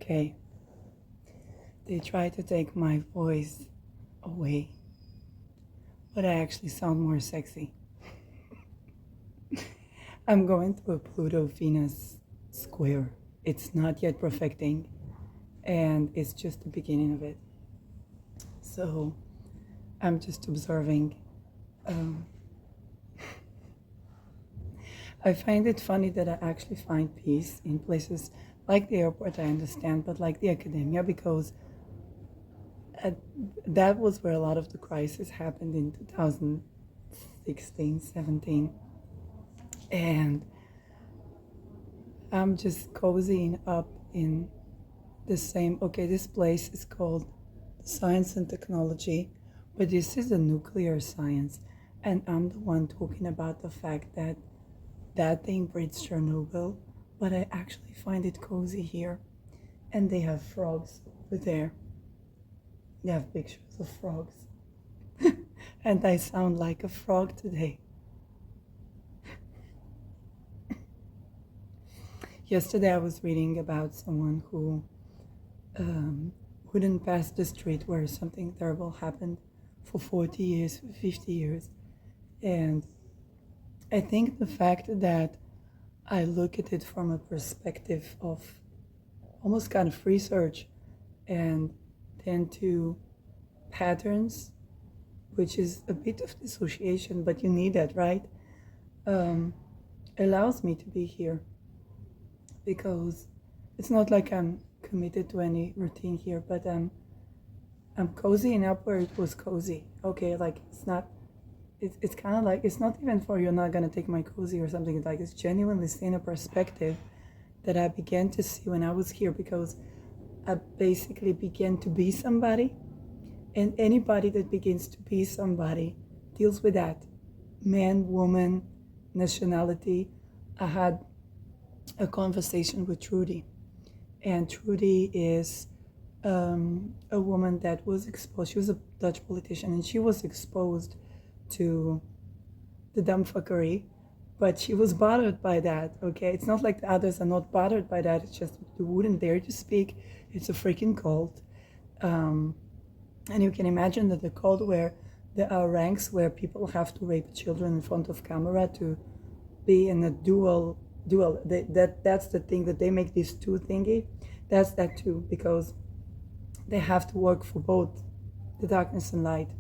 Okay, they try to take my voice away, but I actually sound more sexy. I'm going through a Pluto Venus square. It's not yet perfecting, and it's just the beginning of it. So I'm just observing. Um, I find it funny that I actually find peace in places like the airport, I understand, but like the academia, because at, that was where a lot of the crisis happened in 2016, 17. And I'm just cozying up in the same. Okay, this place is called Science and Technology, but this is a nuclear science. And I'm the one talking about the fact that that thing breeds Chernobyl, but I actually find it cozy here. And they have frogs over there. They have pictures of frogs. And I sound like a frog today. Yesterday I was reading about someone who wouldn't pass the street where something terrible happened for 40 years, for 50 years. And I think the fact that I look at it from a perspective of almost kind of research and tend to patterns, which is a bit of dissociation, but you need that, right? Um, allows me to be here because it's not like I'm committed to any routine here, but I'm cozying up where it was cozy. Okay, like it's not. It's kind of like it's not even for you're not gonna take my cozy or something like it's genuinely seeing a perspective that I began to see when I was here because I basically began to be somebody, and anybody that begins to be somebody deals with that, man, woman, nationality. I had a conversation with Trudy, and Trudy is a woman that was exposed. She was a Dutch politician, and she was exposed to the dumbfuckery, but she was bothered by that. Okay, it's not like the others are not bothered by that. It's just they wouldn't dare to speak. It's a freaking cult, and you can imagine that the cult where there are ranks where people have to rape children in front of camera to be in a dual. That's the thing that they make this two thingy. That's that too because they have to work for both the darkness and light.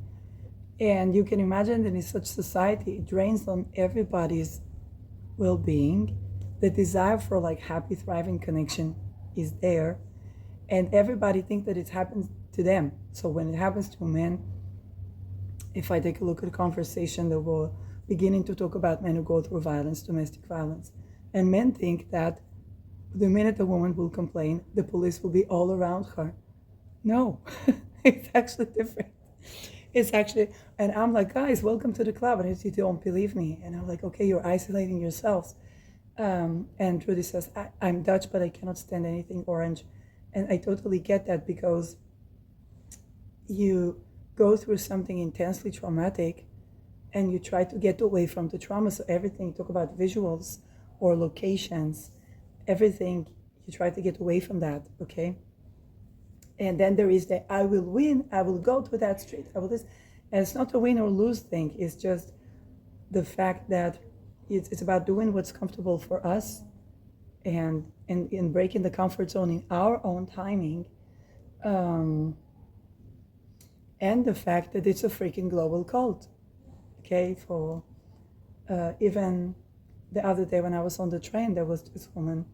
And you can imagine that in such society, it drains on everybody's well-being. The desire for like happy, thriving connection is there, and everybody thinks that it happens to them. So when it happens to men, if I take a look at the conversation, they were beginning to talk about men who go through violence, domestic violence, and men think that the minute a woman will complain, the police will be all around her. No, it's actually different. It's actually, and I'm like, guys, welcome to the club. And you don't believe me. And I'm like, okay, you're isolating yourselves. And Trudy says, I'm Dutch, but I cannot stand anything orange. And I totally get that because you go through something intensely traumatic and you try to get away from the trauma. So everything, talk about visuals or locations, everything, you try to get away from that, okay? And then there is the I will win, I will go to that street, I will this. And it's not a win or lose thing, it's just the fact that it's about doing what's comfortable for us and in breaking the comfort zone in our own timing. Um, and the fact that it's a freaking global cult. Okay, for even the other day when I was on the train, there was this woman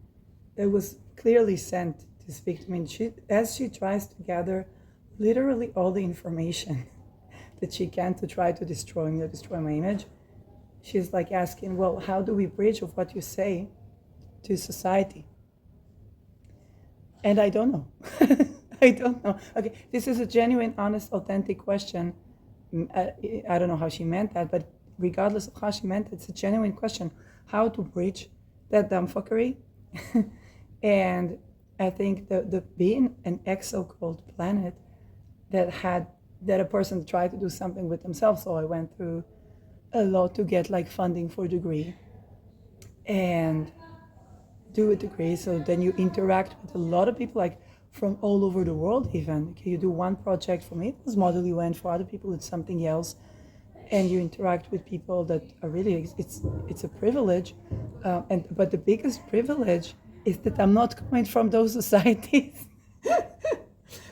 that was clearly sent to speak to me. And as she tries to gather literally all the information that she can to try to destroy me or destroy my image, she's like asking, well, how do we bridge of what you say to society? And I don't know. I don't know. Okay, this is a genuine, honest, authentic question. I don't know how she meant that, but regardless of how she meant it, it's a genuine question. How to bridge that dumbfuckery? And I think the being an exo-called planet that a person tried to do something with themselves. So I went through a lot to get like funding for a degree and do a degree. So then you interact with a lot of people, like from all over the world even. Okay, you do one project for me, it was Model UN, for other people it's something else, and you interact with people that are really, it's a privilege. But the biggest privilege is that I'm not coming from those societies.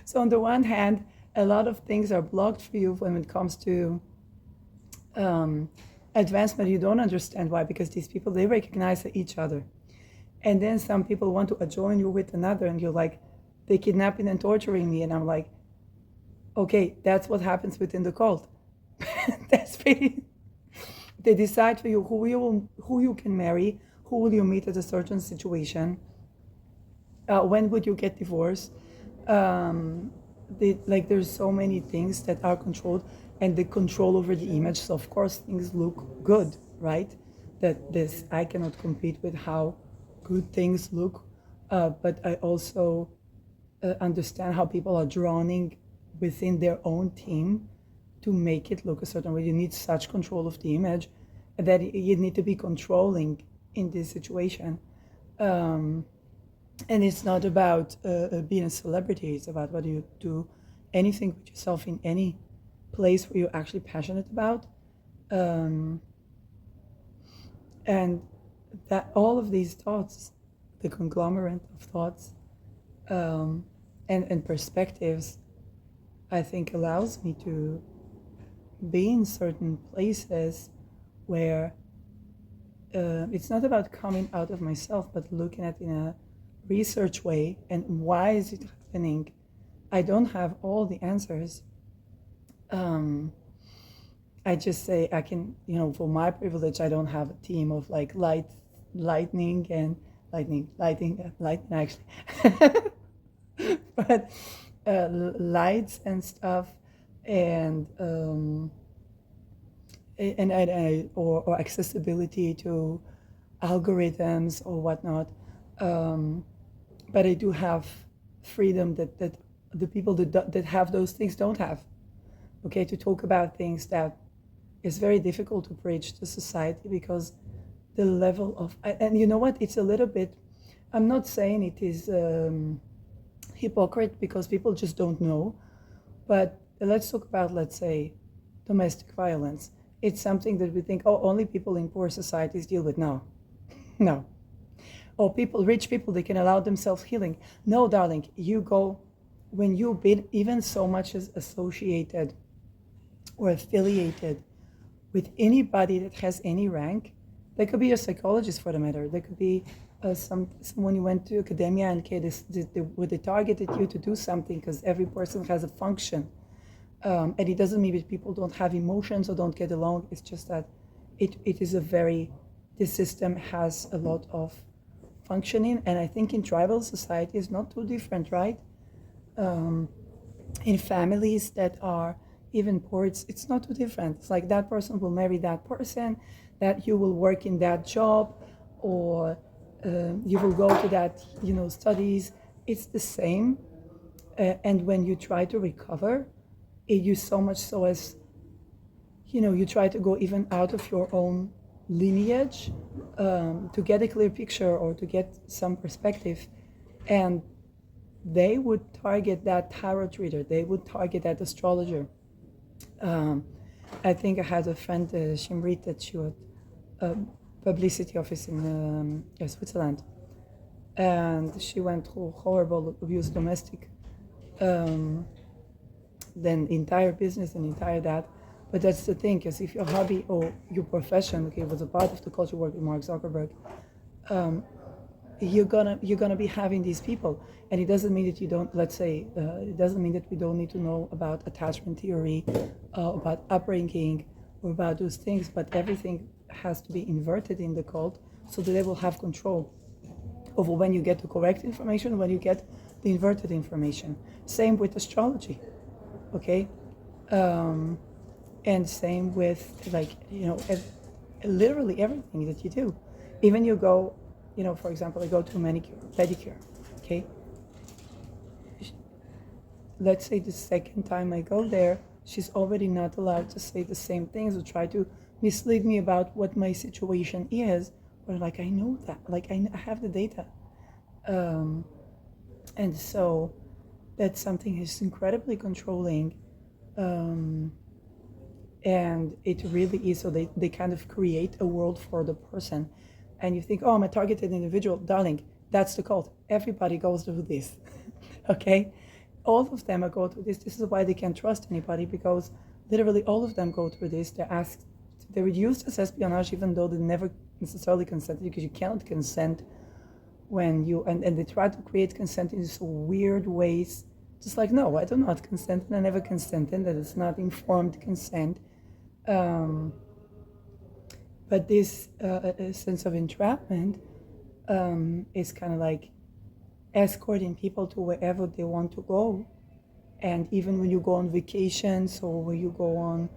So on the one hand, a lot of things are blocked for you when it comes to advancement. You don't understand why, because these people, they recognize each other. And then some people want to join you with another, and you're like, they kidnapping and torturing me. And I'm like, okay, that's what happens within the cult. That's pretty. They decide for you who you can marry, who will you meet at a certain situation, when would you get divorced. Like there's so many things that are controlled, and the control over the image. So of course things look good, right? That this, I cannot compete with how good things look, but I also understand how people are drowning within their own team to make it look a certain way. You need such control of the image that you need to be controlling in this situation. And it's not about being a celebrity. It's about what you do, anything with yourself in any place where you're actually passionate about. And that all of these thoughts, the conglomerate of thoughts and perspectives, I think allows me to be in certain places where it's not about coming out of myself, but looking at it in a research way, and why is it happening. I don't have all the answers. I just say I can, for my privilege, I don't have a team of like lightning actually, but lights and stuff, and or accessibility to algorithms or whatnot. But I do have freedom that the people that have those things don't have. Okay, to talk about things that is very difficult to preach to society, because the level of, and you know what, it's a little bit, I'm not saying it is hypocrite, because people just don't know, but let's talk about, let's say, domestic violence. It's something that we think, oh, only people in poor societies deal with. No, no. Or rich people, they can allow themselves healing. No, darling, you go, when you've been even so much as associated or affiliated with anybody that has any rank. They could be a psychologist, for the matter. They could be someone you went to academia, and they targeted you to do something, because every person has a function. And it doesn't mean that people don't have emotions or don't get along. It's just that it is this system has a lot of functioning. And I think in tribal society it's not too different, right? In families that are even poor, it's not too different. It's like that person will marry that person, that you will work in that job, or you will go to that, studies. It's the same. And when you try to recover, you so much so as, you try to go even out of your own lineage to get a clear picture or to get some perspective. And they would target that tarot reader, they would target that astrologer. I think I had a friend, Shimrit, that she had a publicity office in Switzerland, and she went through horrible abuse, domestic, then entire business and entire that. But that's the thing, because if your hobby or your profession, okay, was a part of the culture work with Mark Zuckerberg, you're gonna be having these people, and it doesn't mean that you don't. Let's say it doesn't mean that we don't need to know about attachment theory, about upbringing, or about those things. But everything has to be inverted in the cult, so that they will have control over when you get the correct information, when you get the inverted information. Same with astrology, okay, and same with literally everything that you do. Even you go. For example, I go to a manicure, pedicure, okay? Let's say the second time I go there, she's already not allowed to say the same things or try to mislead me about what my situation is. But I know that, I have the data. And so that something is incredibly controlling, um, and it really is. So they kind of create a world for the person, and you think, oh, I'm a targeted individual. Darling, that's the cult. Everybody goes through this. Okay, all of them are go through this. This is why they can't trust anybody, because literally all of them go through this. They're reduced as espionage, even though they never necessarily consented, because you cannot consent when you, and they try to create consent in so weird ways, just like, no, I do not consent, and I never consented, that it's not informed consent. um, but this sense of entrapment is kind of like escorting people to wherever they want to go. And even when you go on vacations, or when you go on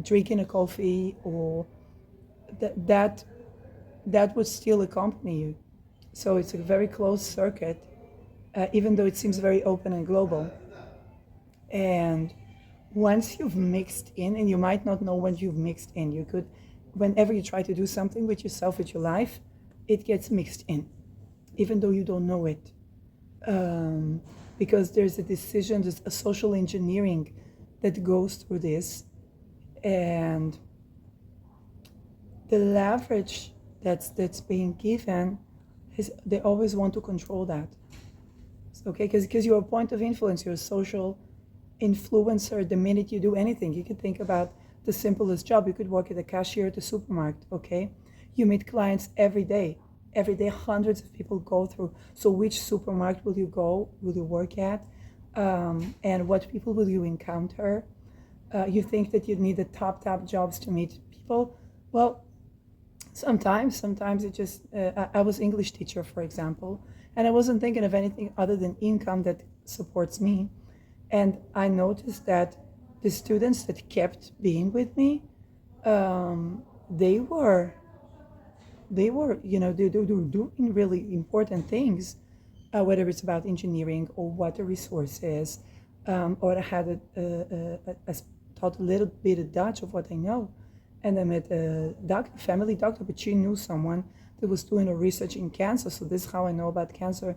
drinking a coffee, or that that would still accompany you. So it's a very closed circuit, even though it seems very open and global. And once you've mixed in, and you might not know when you've mixed in, you could, whenever you try to do something with yourself, with your life, it gets mixed in, even though you don't know it. Um, because there's a decision, there's a social engineering that goes through this. And the leverage that's being given is, they always want to control that. Okay, because you're a point of influence, you're a social influencer. The minute you do anything, you could think about the simplest job. You could work at a cashier at a supermarket. Okay, you meet clients every day. Every day, hundreds of people go through. So which supermarket will you go, will you work at, and what people will you encounter? You think that you need the top jobs to meet people. Well, sometimes it just, I was English teacher, for example, and I wasn't thinking of anything other than income that supports me. And I noticed that the students that kept being with me, they were, they were doing really important things, whether it's about engineering or water resources, or I had taught a little bit of Dutch of what I know. And I met a doctor, family doctor, but she knew someone that was doing a research in cancer. So this is how I know about cancer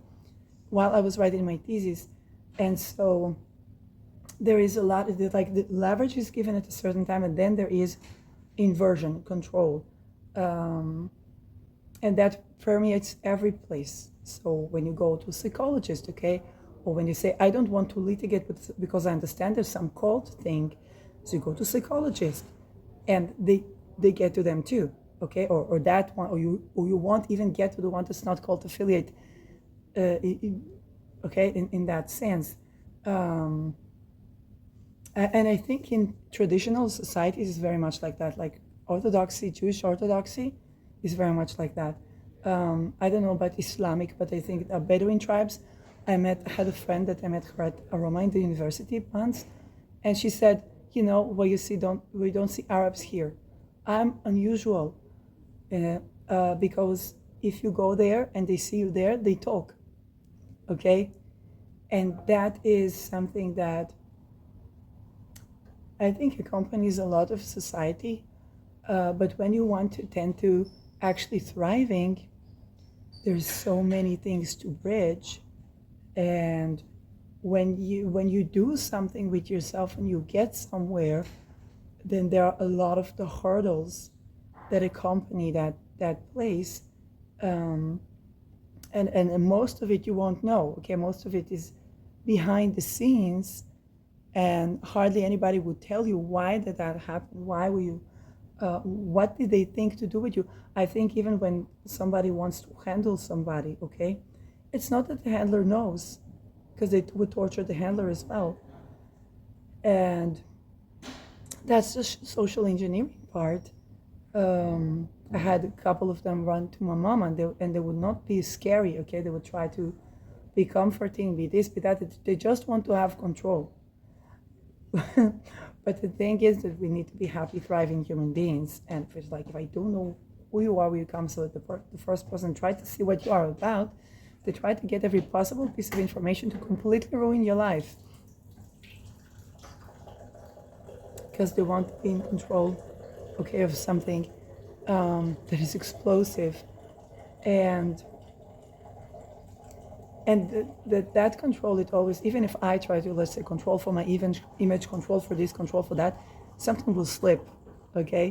while I was writing my thesis. And so there is a lot of like the leverage is given at a certain time, and then there is inversion control. And that permeates every place. So when you go to a psychologist, okay, or when you say, I don't want to litigate because I understand there's some cult thing, so you go to psychologist, and they get to them too, okay, or that one, or you won't even get to the one that's not called affiliate, okay, in that sense. Um, and I think in traditional societies is very much like that, like Orthodoxy, Jewish Orthodoxy is very much like that. I don't know about Islamic, but I think Bedouin tribes. I had a friend that I met her at Aroma in the university once, and she said, well, we don't see Arabs here. I'm unusual, because if you go there and they see you there, they talk, okay? And that is something that I think accompanies a lot of society. But when you want to tend to actually thriving, there's so many things to bridge. And when you do something with yourself and you get somewhere, then there are a lot of the hurdles that accompany that place. And most of it you won't know. Okay, most of it is behind the scenes, and hardly anybody would tell you why did that happen. Why were you? What did they think to do with you? I think even when somebody wants to handle somebody, okay, it's not that the handler knows, because they would torture the handler as well. And that's the social engineering part. I had a couple of them run to my mom, and they would not be scary, okay? They would try to be comforting, be this, be that. They just want to have control. But the thing is that we need to be happy, thriving human beings. And if it's like, if I don't know who you are, where you come, so the first person try to see what you are about, they try to get every possible piece of information to completely ruin your life. Because they want to be in control, okay, of something that is explosive. And and that control, it always, even if I try to, let's say, control for my image, control for this, control for that, something will slip, okay?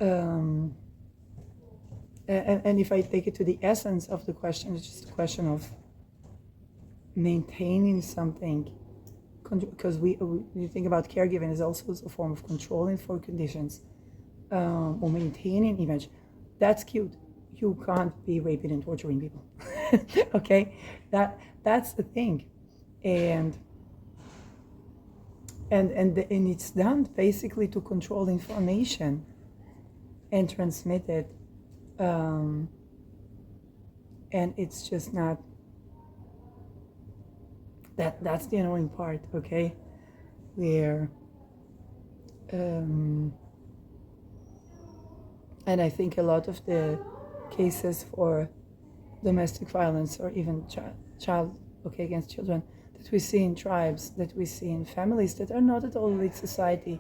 um, and if I take it to the essence of the question, it's just a question of maintaining something, because you think about caregiving is also a form of controlling for conditions, or maintaining image. That's cute. You can't be raping and torturing people. Okay, that's the thing, and it's done basically to control information and transmit it, and it's just not that's the annoying part, okay, where and I think a lot of the cases for domestic violence, or even child against children, that we see in tribes, that we see in families that are not at all with society,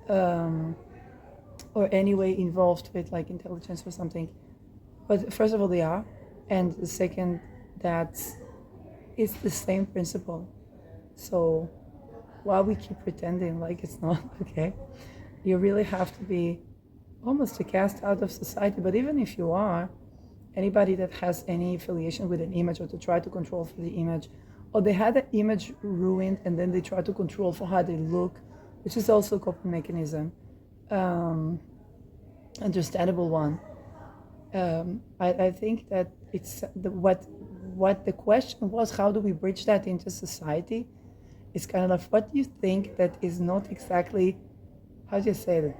or anyway involved with like intelligence or something. But first of all, they are, and the second, that it's the same principle. So why we keep pretending like it's not, okay? You really have to be almost a cast out of society. But even if you are, anybody that has any affiliation with an image, or to try to control for the image, or they had the image ruined and then they try to control for how they look, which is also a coping mechanism, understandable one. I think that it's what the question was, how do we bridge that into society? It's kind of like, what do you think that is not exactly, how do you say that?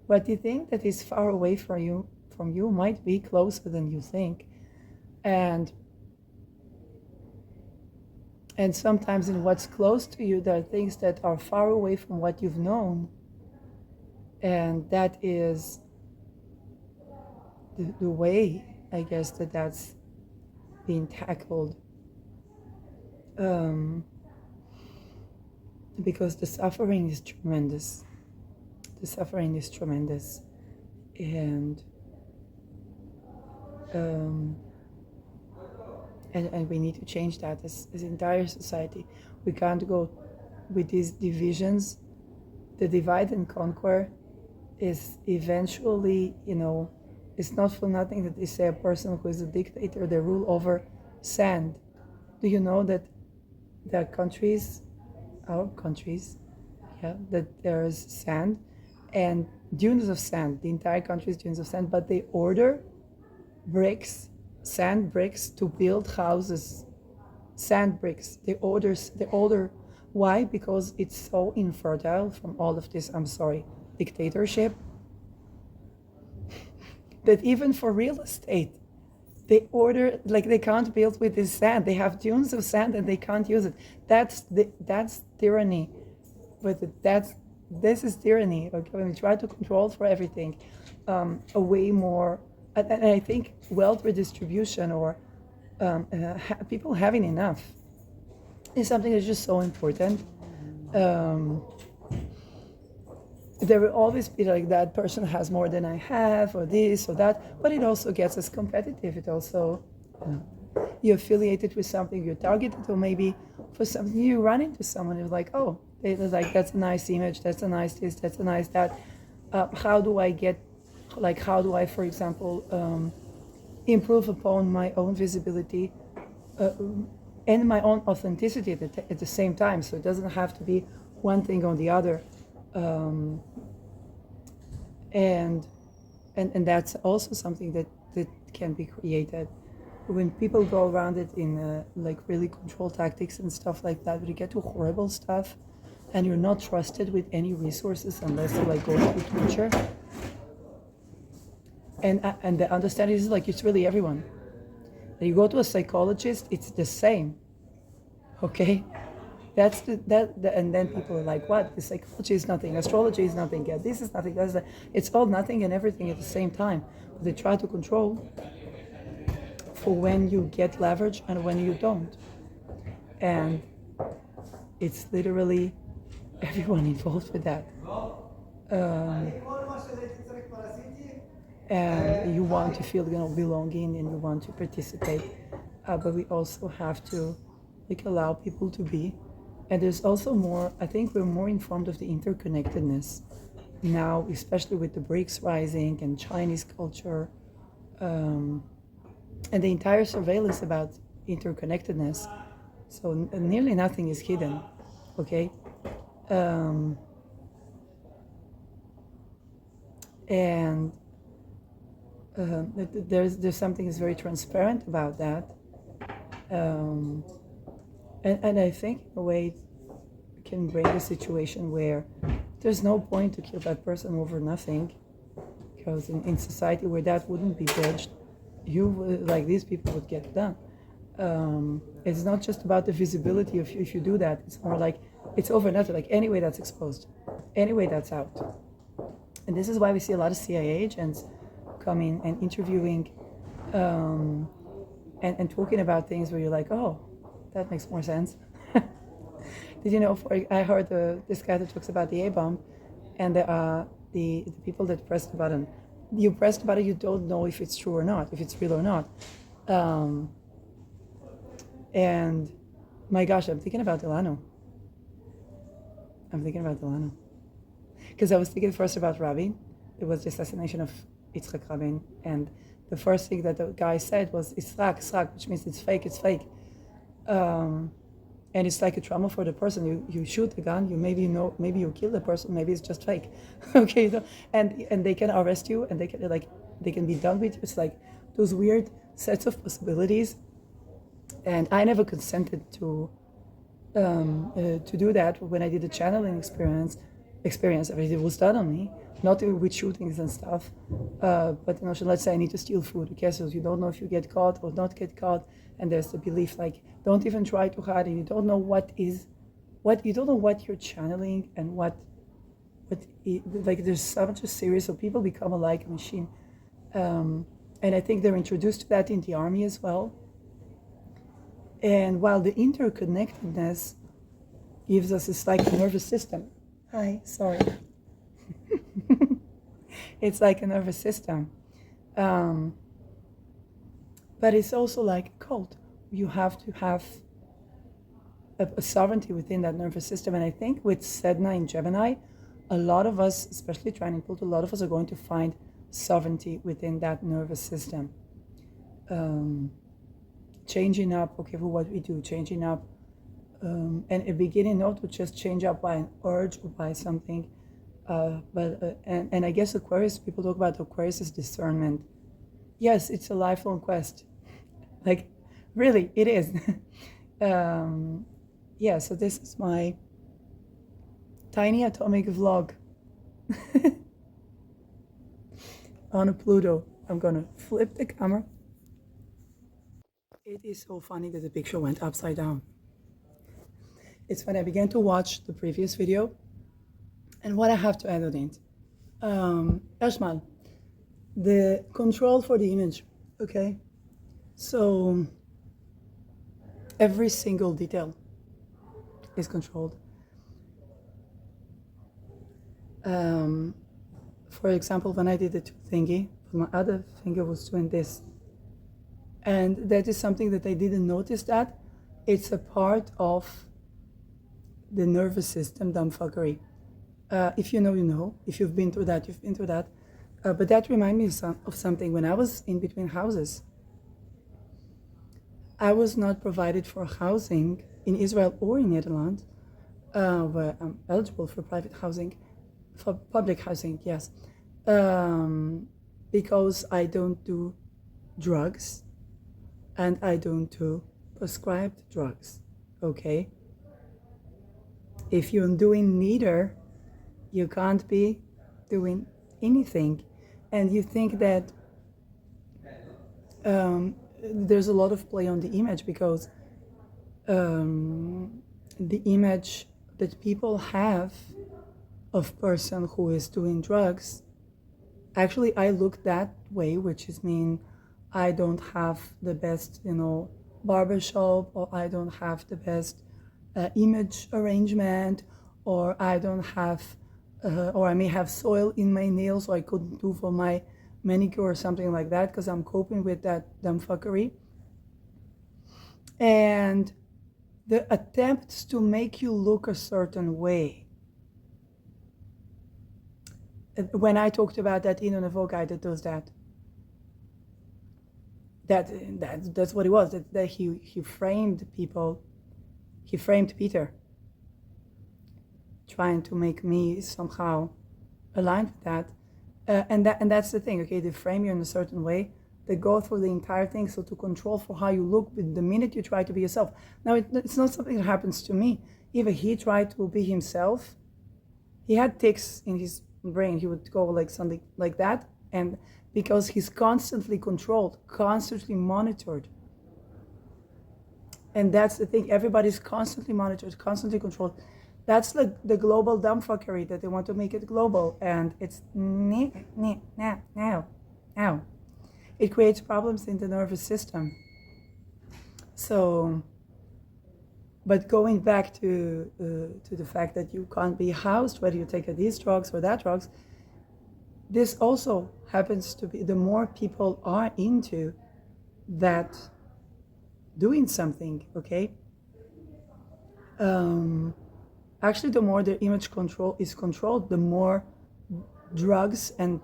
What do you think that is far away from you might be closer than you think, and sometimes in what's close to you, there are things that are far away from what you've known, and that is the way, I guess, that's being tackled, because the suffering is tremendous. The suffering is tremendous, and we need to change that as entire society. We can't go with these divisions. The divide and conquer is eventually, it's not for nothing that they say a person who is a dictator, they rule over sand. Do you know that there are countries, our countries, that there is sand and dunes of sand. The entire country is dunes of sand, but they order bricks, sand bricks, to build houses. Sand bricks. They order. Why? Because it's so infertile from all of this, dictatorship, that even for real estate, they order, like, they can't build with this sand. They have dunes of sand and they can't use it. That's tyranny. But this is tyranny. Okay, when we try to control for everything, a way more. And I think wealth redistribution, or people having enough, is something that's just so important. There will always be like, that person has more than I have, or this or that, but it also gets us competitive. It also, you're affiliated with something, you're targeted, or maybe for something you run into someone who's like, oh, they're like, that's a nice image, that's a nice this, that's a nice that. How do I, for example, improve upon my own visibility and my own authenticity at the same time? So it doesn't have to be one thing or the other. And that's also something that can be created when people go around it in like really control tactics and stuff like that. When you get to horrible stuff, and you're not trusted with any resources unless you like go to a teacher. And the understanding is like, it's really everyone. When you go to a psychologist, it's the same. Okay. And then people are like, what? The psychology is nothing, astrology is nothing, this is nothing, that's that. It's all nothing and everything at the same time. But they try to control for when you get leverage and when you don't. And it's literally everyone involved with that. And you want to feel belonging, and you want to participate. but we also have to like allow people to be. And there's also more. I think we're more informed of the interconnectedness now, especially with the BRICS rising and Chinese culture, and the entire surveillance about interconnectedness. So nearly nothing is hidden. Okay. Um, and there's something is very transparent about that, um, and I think in a way it can bring a situation where there's no point to kill that person over nothing, because in society where that wouldn't be bridged, like these people would get done. It's not just about the visibility of if you do that. It's more like it's over nothing. Like anyway that's exposed, anyway that's out. And this is why we see a lot of CIA agents coming and interviewing and talking about things where you're like, oh, that makes more sense. Did you know, I heard this guy that talks about the A-bomb and the people that press the button. You press the button, you don't know if it's true or not, if it's real or not. And my gosh, I'm thinking about Delano. Because I was thinking first about Rabin. It was the assassination of Yitzhak Rabin. And the first thing that the guy said was, Israk, which means it's fake. And it's like a trauma for the person. You shoot the gun, maybe you kill the person, maybe it's just fake. Okay, so, and they can arrest you, and they can be done with you. It's like those weird sets of possibilities. And I never consented to do that when I did the channeling experience. Everything was done on me, not with shootings and stuff. But let's say I need to steal food. Okay, so you don't know if you get caught or not get caught, and there's the belief like don't even try to hide it. You don't know you don't know what you're channeling and like there's such a series of people become a like machine, and I think they're introduced to that in the army as well. And while the interconnectedness gives us this like nervous system. Hi, sorry. It's like a nervous system. But it's also like a cult. You have to have a sovereignty within that nervous system. And I think with Sedna and Gemini, a lot of us, especially training people, a lot of us are going to find sovereignty within that nervous system. Changing up, okay, for what we do, changing up, and beginning not to just change up by an urge or by something, and I guess Aquarius, people talk about Aquarius as discernment. Yes, it's a lifelong quest. Like, really, it is. Yeah, so this is my tiny atomic vlog on a Pluto. I'm gonna flip the camera. It is so funny that the picture went upside down. It's when I began to watch the previous video and what I have to add on it. Erstmal, the control for the image, okay? So every single detail is controlled. For example, when I did the two thingy, my other finger was doing this. And that is something that I didn't notice that. It's a part of the nervous system, dumbfuckery. If you know, you know. If you've been through that, you've been through that. But that reminds me of something. When I was in between houses, I was not provided for housing in Israel or in Netherlands, where I'm eligible for private housing, for public housing, yes, because I don't do drugs and I don't do prescribed drugs, okay? If you're doing neither, you can't be doing anything. And you think that there's a lot of play on the image, because the image that people have of person who is doing drugs, actually I look that way, which is mean I don't have the best, barbershop, or I don't have the best image arrangement, or I don't have, or I may have soil in my nails, so I couldn't do for my manicure or something like that, because I'm coping with that dumbfuckery. And the attempts to make you look a certain way. When I talked about that Eno Nouveau guy that does that, that's what it was. That he framed people. He framed Peter, trying to make me somehow aligned with that. And that's the thing. Okay, they frame you in a certain way. They go through the entire thing, so to control for how you look the minute you try to be yourself. Now, it's not something that happens to me. Either he tried to be himself, he had tics in his brain, he would go like something like that, and because he's constantly controlled, constantly monitored. And that's the thing, everybody's constantly monitored, constantly controlled. That's the global dumbfuckery that they want to make it global, and it's now. It creates problems in the nervous system. So, but going back to the fact that you can't be housed whether you take these drugs or that drugs, this also happens to be, the more people are into that doing something, okay? Actually, the more the image control is controlled, the more drugs and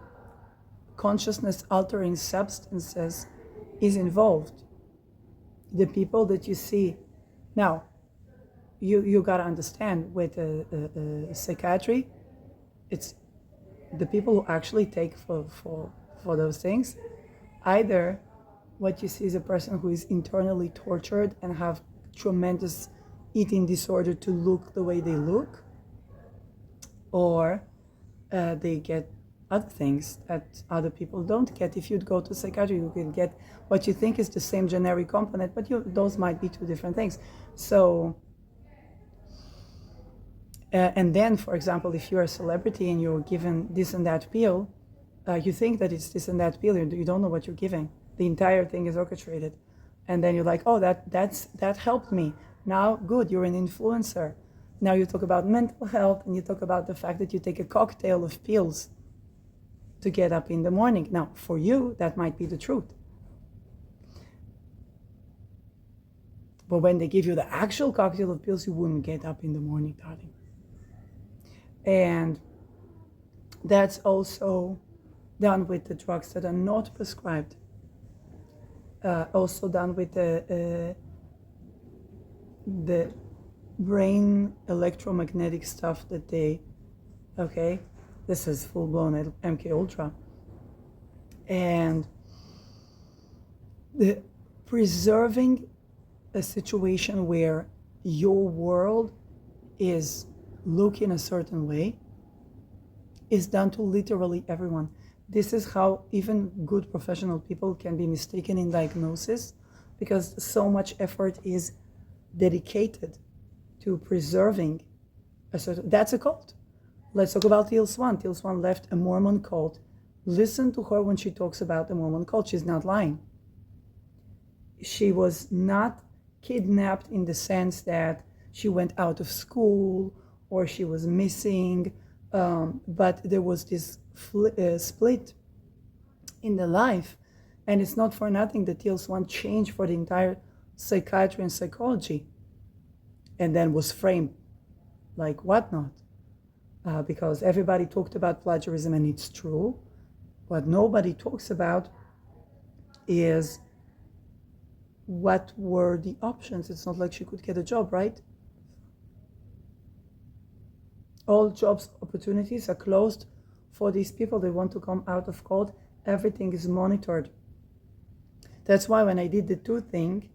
consciousness altering substances is involved. The people that you see now, you got to understand with psychiatry, it's the people who actually take for those things. Either what you see is a person who is internally tortured and have tremendous eating disorder to look the way they look, or they get other things that other people don't get. If you'd go to psychiatry, you can get what you think is the same generic component, but those might be two different things. So, and then, for example, if you're a celebrity and you're given this and that pill, you think that it's this and that pill, you don't know what you're giving. The entire thing is orchestrated. And then you're like, oh, that helped me. Now, good, you're an influencer. Now you talk about mental health, and you talk about the fact that you take a cocktail of pills to get up in the morning. Now, for you, that might be the truth. But when they give you the actual cocktail of pills, you wouldn't get up in the morning, darling. And that's also done with the drugs that are not prescribed. Also done with the brain electromagnetic stuff that they, okay, this is full-blown MK Ultra. And the preserving a situation where your world is looking a certain way is done to literally everyone. This is how even good professional people can be mistaken in diagnosis, because so much effort is dedicated to preserving a certain, that's a cult. Let's talk about Teal Swan. Teal Swan left a Mormon cult. Listen to her when she talks about the Mormon cult. She's not lying. She was not kidnapped in the sense that she went out of school or she was missing, but there was this split in the life, and it's not for nothing that Teal Swan changed for the entire psychiatry and psychology, and then was framed like whatnot, because everybody talked about plagiarism, and it's true. What nobody talks about is what were the options. It's not like she could get a job, right? All jobs opportunities are closed for these people. They want to come out of court. Everything is monitored. That's why when I did the two thing,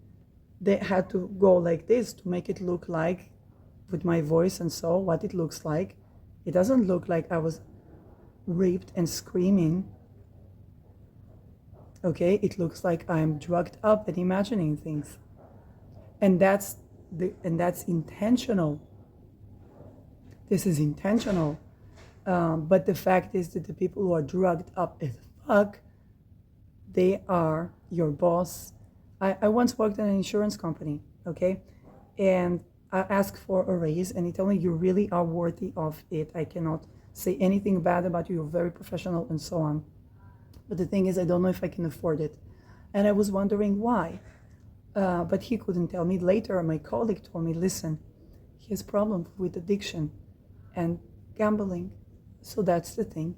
they had to go like this to make it look like, with my voice and so, what it looks like. It doesn't look like I was raped and screaming. Okay, it looks like I'm drugged up and imagining things. And that's intentional. This is intentional. But the fact is that the people who are drugged up as fuck, they are your boss. I once worked in an insurance company, okay? And I asked for a raise, and he told me, you really are worthy of it. I cannot say anything bad about you. You're very professional and so on. But the thing is, I don't know if I can afford it. And I was wondering why. But he couldn't tell me. Later, my colleague told me, listen, he has problems with addiction and gambling. So that's the thing.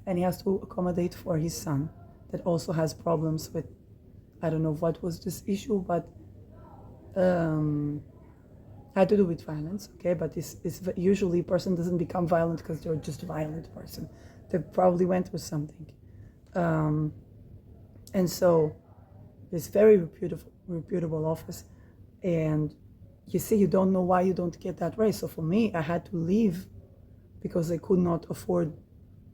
And he has to accommodate for his son that also has problems with, I don't know what was this issue, but had to do with violence, okay? But it's usually a person doesn't become violent because they're just a violent person. They probably went through something. And so it's very reputable office. And you see, you don't know why you don't get that raise. So for me, I had to leave because I could not afford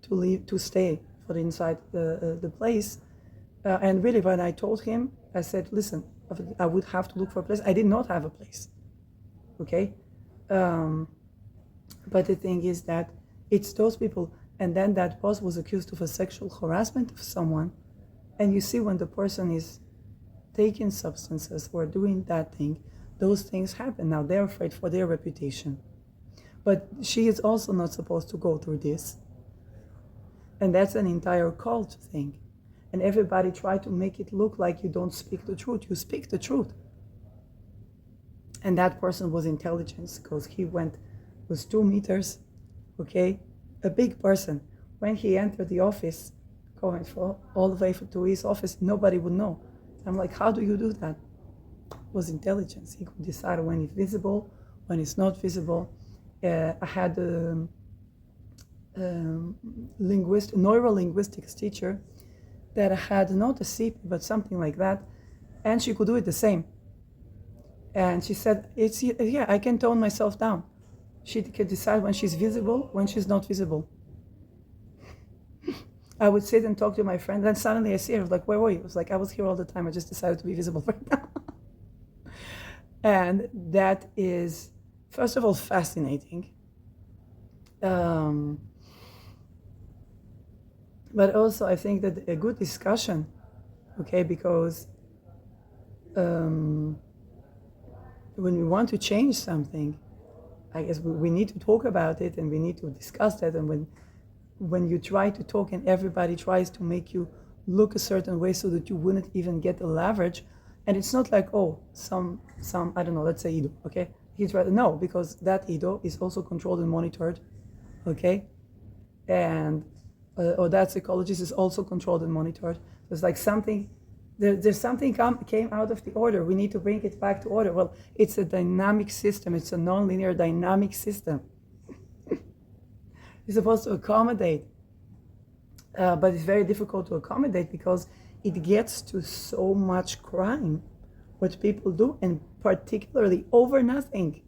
to stay for the inside the place. And really, when I told him, I said, listen, I would have to look for a place. I did not have a place, okay? But the thing is that it's those people, and then that boss was accused of a sexual harassment of someone, and you see when the person is taking substances or doing that thing, those things happen. Now they're afraid for their reputation. But she is also not supposed to go through this. And that's an entire cult thing. And everybody try to make it look like you don't speak the truth. You speak the truth. And that person was intelligence because he was 2 meters, okay? A big person. When he entered the office, going all the way to his office, nobody would know. I'm like, how do you do that? It was intelligence. He could decide when it's visible, when it's not visible. I had a neuro-linguistics teacher that had not a CP, but something like that, and she could do it the same. And she said, I can tone myself down. She can decide when she's visible, when she's not visible. I would sit and talk to my friend, then suddenly I see her, I was like, where were you? I was like, I was here all the time, I just decided to be visible right now. And that is, first of all, fascinating. But also I think that a good discussion, okay, because when we want to change something, I guess we need to talk about it and we need to discuss that. And when you try to talk and everybody tries to make you look a certain way so that you wouldn't even get the leverage, and it's not like, oh, some I don't know, let's say Ido, okay? He's right. No, because that Ido is also controlled and monitored, okay? And or that psychologist is also controlled and monitored. There's like something, there's something came out of the order. We need to bring it back to order. Well, it's a dynamic system. It's a non-linear dynamic system. You're supposed to accommodate, but it's very difficult to accommodate because it gets to so much crime, what people do, and particularly over nothing,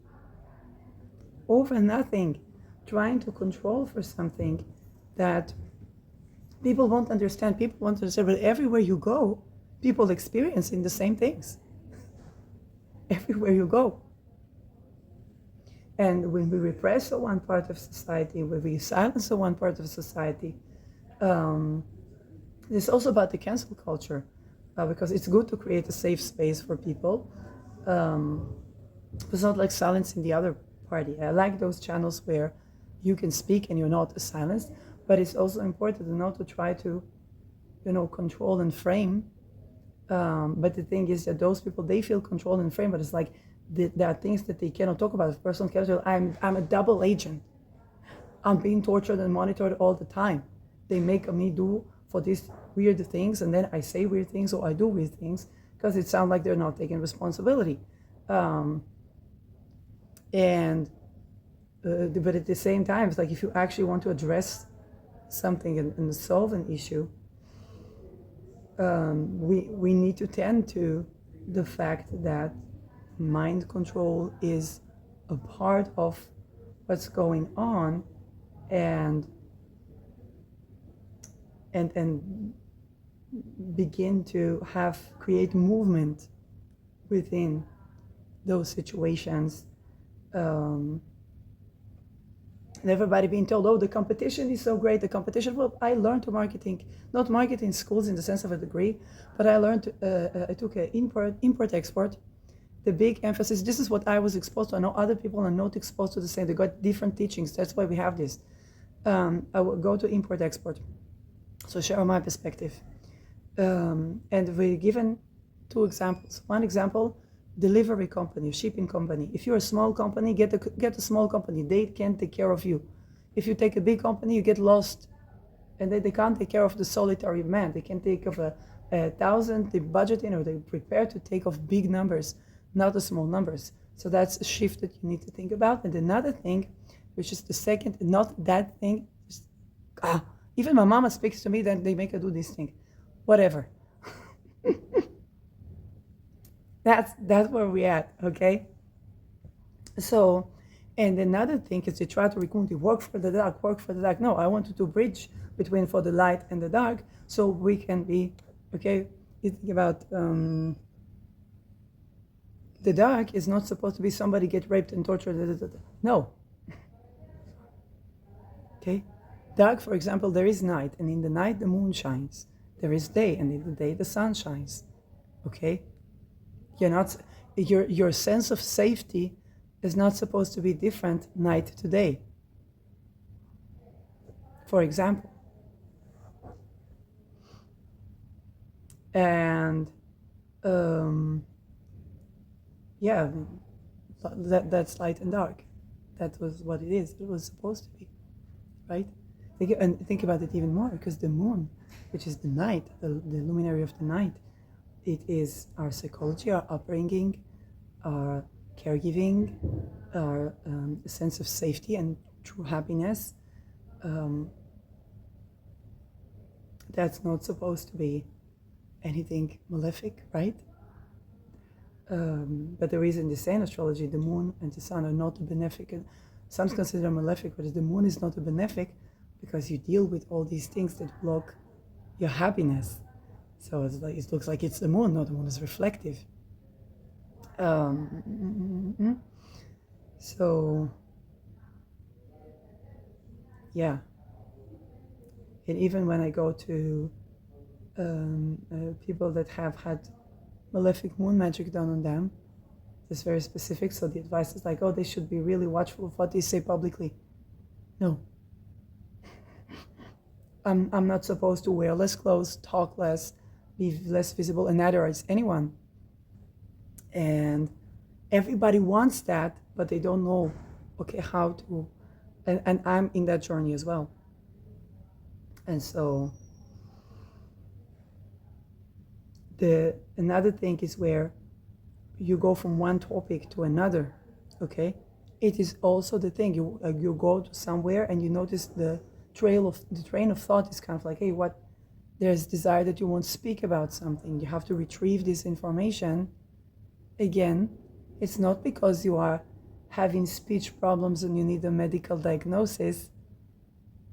trying to control for something that people won't understand. People won't understand, but everywhere you go, people experiencing the same things. Everywhere you go. And when we repress one part of society, when we silence one part of society, it's also about the cancel culture, because it's good to create a safe space for people. It's not like silencing the other party. I like those channels where you can speak and you're not silenced, but it's also important not to try to, control and frame. But the thing is that those people, they feel controlled and framed, but it's like there are things that they cannot talk about. If a person can tell, I'm a double agent. I'm being tortured and monitored all the time. They make me do for these weird things, and then I say weird things or I do weird things because it sounds like they're not taking responsibility. But at the same time, it's like if you actually want to address something and solve an issue, we need to tend to the fact that mind control is a part of what's going on, and begin to create movement within those situations. And everybody being told, oh, the competition is so great, the competition. Well, I learned to not marketing schools in the sense of a degree, but I learned, I took an import-export. The big emphasis, this is what I was exposed to. I know other people are not exposed to the same. They got different teachings. That's why we have this. I will go to import-export. So share my perspective. And we're given two examples. One example, delivery company, shipping company. If you're a small company, get a small company. They can take care of you. If you take a big company, you get lost, and they can't take care of the solitary man. They can take of a 1,000. They budget in, or they prepare to take of big numbers, not the small numbers. So that's a shift that you need to think about. And another thing, which is the second, not that thing. Even my mama speaks to me, then they make her do this thing. Whatever. That's where we're at, okay? So, and another thing is they try to recruit, work for the dark, work for the dark. No, I want to do bridge between for the light and the dark, so we can be, okay? You think about the dark is not supposed to be somebody get raped and tortured. No. Okay? Dark, for example, there is night, and in the night the moon shines. There is day, and in the day the sun shines. Okay? Your sense of safety is not supposed to be different night to day. For example. And yeah, that's light and dark. That was what it is. It was supposed to be, right? Think about it even more, because the moon, which is the night, the luminary of the night, it is our psychology, our upbringing, our caregiving, our sense of safety and true happiness. That's not supposed to be anything malefic, right? But the reason they say in astrology the moon and the sun are not a benefic, some consider malefic, but the moon is not a benefic because you deal with all these things that block your happiness. So it's like, it looks like it's the moon. No, the moon is reflective. So yeah, and even when I go to people that have had malefic moon magic done on them, it's very specific. So the advice is like, oh, they should be really watchful of what they say publicly. No. I'm not supposed to wear less clothes, talk less, be less visible, and neither is anyone. And everybody wants that, but they don't know, okay, how to, and I'm in that journey as well. And so another thing is where you go from one topic to another, okay? It is also the thing, you go to somewhere and you notice the train of thought is kind of like, hey, there's desire that you want to speak about something. You have to retrieve this information. Again, it's not because you are having speech problems and you need a medical diagnosis.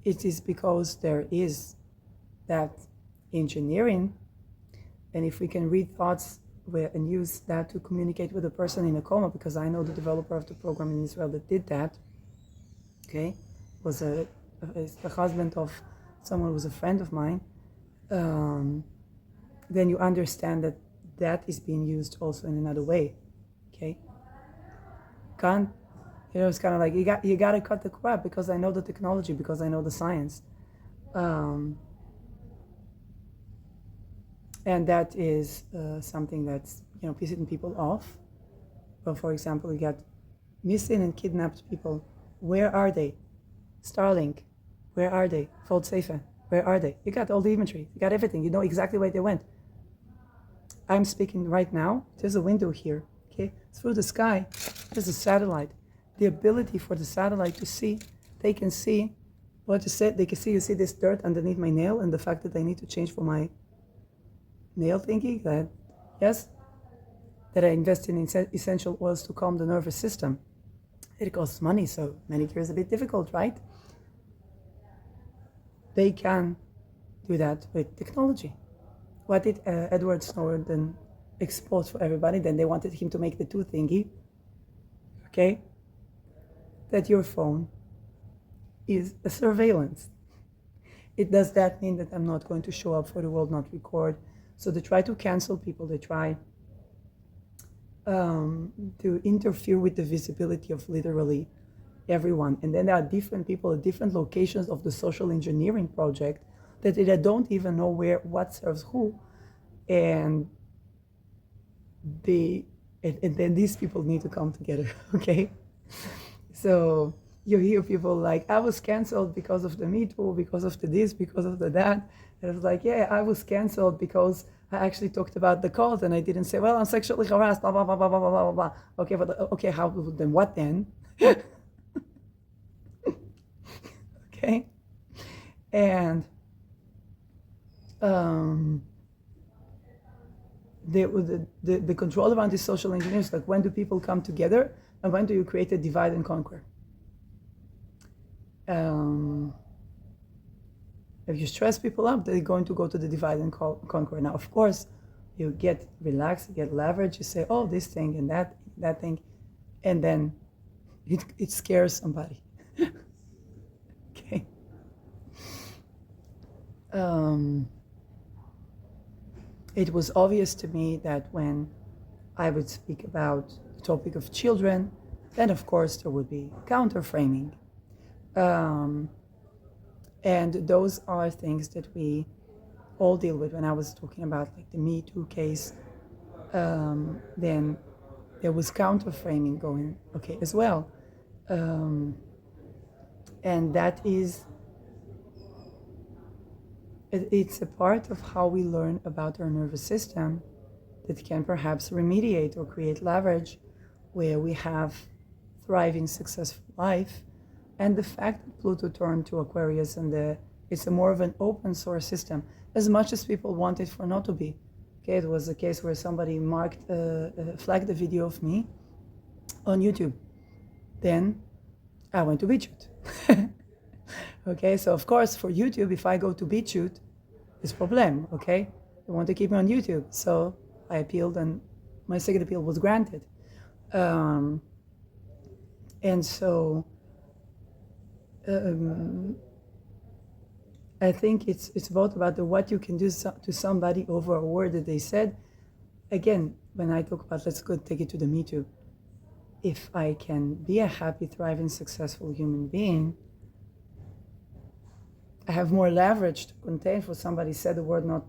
It is because there is that engineering, and if we can read thoughts and use that to communicate with a person in a coma, because I know the developer of the program in Israel that did that, okay, was the husband of someone who was a friend of mine, then you understand that is being used also in another way, okay? It's kind of like you got to cut the crap because I know the technology, because I know the science. And that is something that's, pissing people off. But for example, you got missing and kidnapped people. Where are they? Starlink, where are they? Feldsafe, where are they? You got all the imagery, you got everything, you know exactly where they went. I'm speaking right now, there's a window here, okay? Through the sky, there's a satellite. The ability for the satellite to see, they can see what you said, they can see, you see this dirt underneath my nail, and the fact that I need to change for my nail thingy, that, yes, that I invest in essential oils to calm the nervous system. It costs money, so manicure is a bit difficult, right? They can do that with technology. What did Edward Snowden expose for everybody? Then they wanted him to make the two thingy, okay? That your phone is a surveillance. Does that mean that I'm not going to show up for the world, not record? So they try to cancel people, they try to interfere with the visibility of literally everyone. And then there are different people at different locations of the social engineering project that they don't even know what serves who. And the and then these people need to come together. Okay, so you hear people like, I was canceled because of the Me Too, because of the this, because of the that. And it's like, yeah, I was canceled because I actually talked about the cause and I didn't say, well, I'm sexually harassed, blah blah blah blah blah blah blah blah. Okay, but okay, how then? What then? Okay, and um, the control around these social engineers, like when do people come together and when do you create a divide and conquer? If you stress people up, they're going to go to the divide and conquer. Now, of course, you get relaxed, you get leverage, you say, oh, this thing and that thing, and then it scares somebody. Okay. It was obvious to me that when I would speak about the topic of children, then of course there would be counter framing. And those are things that we all deal with. When I was talking about like the Me Too case, then there was counter framing going okay as well. And that is, it's a part of how we learn about our nervous system that can perhaps remediate or create leverage where we have thriving, successful life. And the fact that Pluto turned to Aquarius and it's a more of an open source system, as much as people want it for not to be. Okay, it was a case where somebody flagged a video of me on YouTube. Then I went to BitChute. Okay, so of course for YouTube, if I go to BitChute, it's a problem, okay? They want to keep me on YouTube. So I appealed and my second appeal was granted. And so I think it's both about what you can do to somebody over a word that they said. Again, when I talk about, let's go take it to the Me Too. If I can be a happy, thriving, successful human being, I have more leverage to contain for somebody said the word not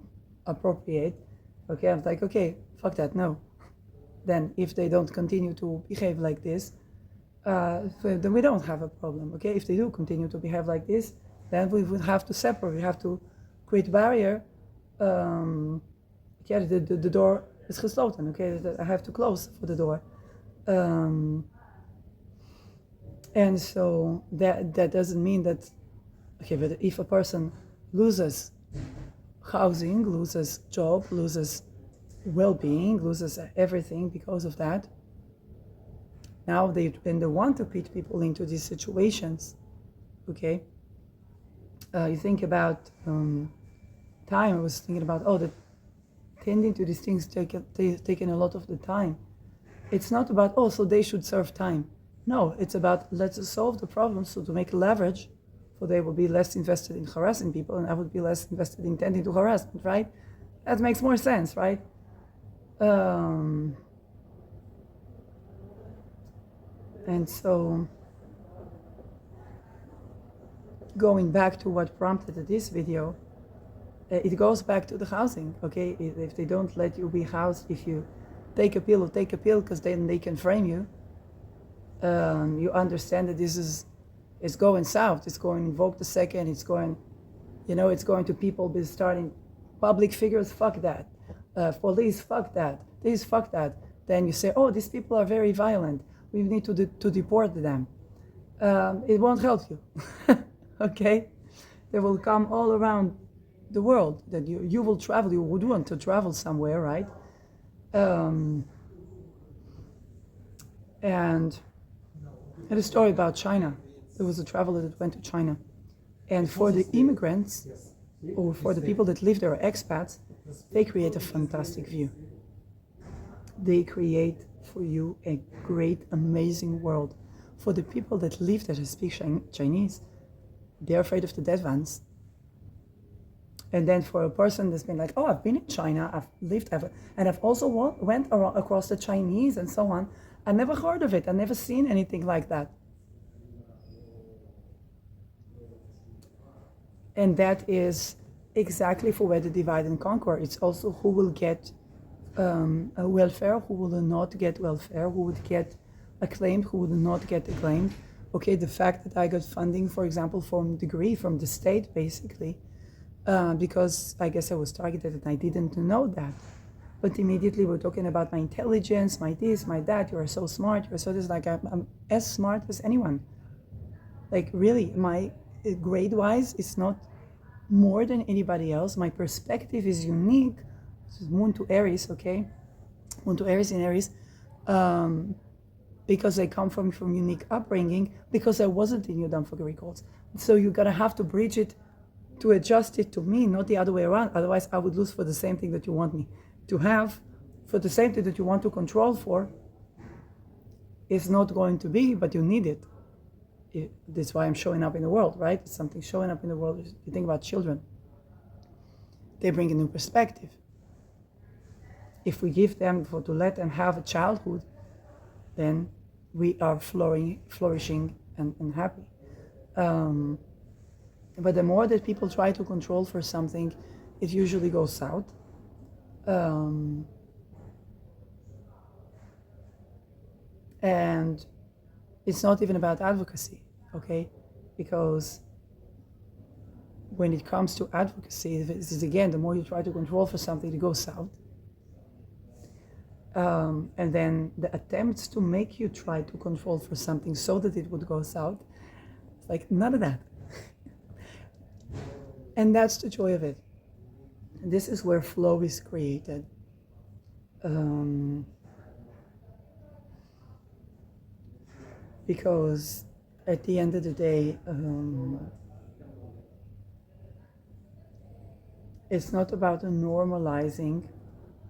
appropriate. Okay, I'm like, okay, fuck that, no. Then if they don't continue to behave like this, then we don't have a problem. Okay, if they do continue to behave like this, then we would have to separate. We have to create a barrier. Yeah, the door is gesloten. Okay, I have to close for the door. And so that doesn't mean that. Okay, but if a person loses housing, loses job, loses well-being, loses everything because of that, now when they want to put people into these situations, okay, you think about time. I was thinking about, that tending to these things taking a lot of the time. It's not about, so they should serve time. No, it's about let's solve the problem so to make leverage. So they will be less invested in harassing people, and I would be less invested in tending to harassment, right? That makes more sense, right? And so, going back to what prompted this video, it goes back to the housing, okay? If they don't let you be housed, if you take a pill because then they can frame you, you understand that this is, it's going south. It's going to invoke the second. It's going, it's going to people be starting, public figures, fuck that. Police, fuck that. This, fuck that. Then you say, these people are very violent. We need to deport them. It won't help you, okay? They will come all around the world. That you will travel. You would want to travel somewhere, right? And a story about China. There was a traveler that went to China. And for the immigrants, or for the people that live there, expats, they create a fantastic view. They create for you a great, amazing world. For the people that live there, that speak Chinese, they're afraid of the dead ones. And then for a person that's been like, I've been in China, I've lived, and I've also went across the Chinese and so on, I never heard of it, I've never seen anything like that. And that is exactly for where the divide and conquer. It's also who will get welfare, who will not get welfare, who would get acclaimed, who would not get acclaimed. Okay, the fact that I got funding, for example, from degree from the state, basically, because I guess I was targeted and I didn't know that. But immediately we're talking about my intelligence, my this, my that. You are so smart. You're so this. Like I'm as smart as anyone. Like really, my grade-wise, it's not more than anybody else. My perspective is unique. This is Moon to Aries, okay? Moon to Aries in Aries, because I come from unique upbringing, because I wasn't in Yudam Fagari codes. So you gotta have to bridge it to adjust it to me, not the other way around. Otherwise, I would lose for the same thing that you want me to have, for the same thing that you want to control for. It's not going to be, but you need it. That's why I'm showing up in the world, right? It's something showing up in the world. You think about children. They bring a new perspective. If we give them, to let them have a childhood, then we are flourishing and happy. But the more that people try to control for something, it usually goes south. And it's not even about advocacy, okay? Because when it comes to advocacy, this is again, the more you try to control for something, it goes south. And then the attempts to make you try to control for something so that it would go south, it's like none of that. And that's the joy of it. And this is where flow is created. Because at the end of the day, it's not about normalizing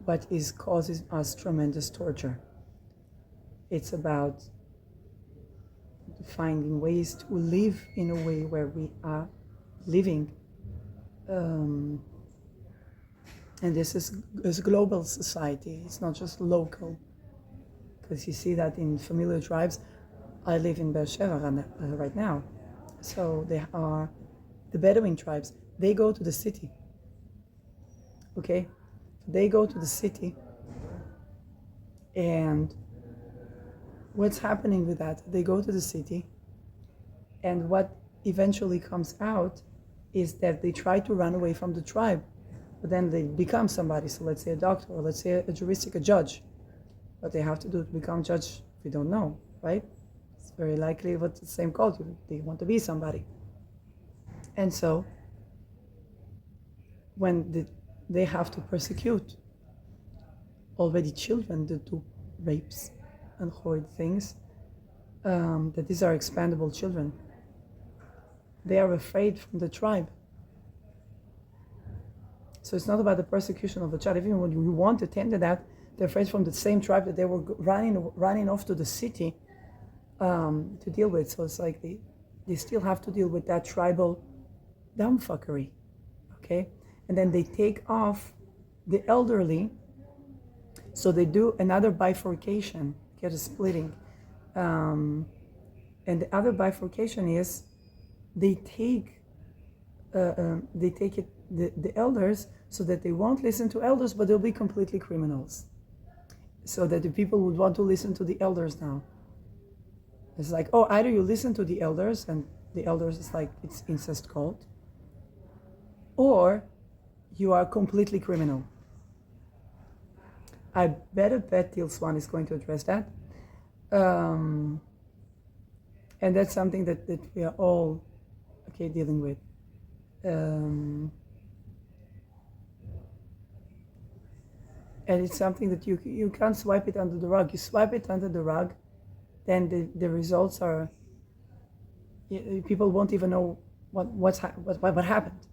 what is causing us tremendous torture. It's about finding ways to live in a way where we are living. And this is global society, it's not just local. Because you see that in familiar tribes. I live in Beersheba right now. So they are the Bedouin tribes. They go to the city. Okay? They go to the city. And what's happening with that? They go to the city. And what eventually comes out is that they try to run away from the tribe. But then they become somebody. So let's say a doctor, or let's say a juristic, a judge. What they have to do to become judge, we don't know, right? It's very likely what's the same culture. They want to be somebody. And so when they have to persecute already children that do rapes and horrid things, that these are expandable children, they are afraid from the tribe. So it's not about the persecution of the child. Even when you want to tend to that, they're afraid from the same tribe that they were running off to the city to deal with. So it's like they still have to deal with that tribal dumbfuckery, okay? And then they take off the elderly, so they do another bifurcation, get a splitting. And the other bifurcation is they take the elders, so that they won't listen to elders, but they'll be completely criminals. So that the people would want to listen to the elders now. It's like, oh, either you listen to the elders, and the elders is like, it's incest cult, or you are completely criminal. I bet Teal Swan is going to address that. And that's something that we are all, okay, dealing with. And it's something that you can't swipe it under the rug. You swipe it under the rug, then the results are, people won't even know what happened,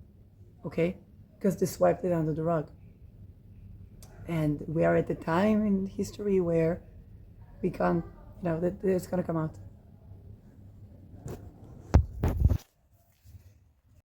okay? Because they swiped it under the rug. And we are at the time in history where we can't, that it's going to come out.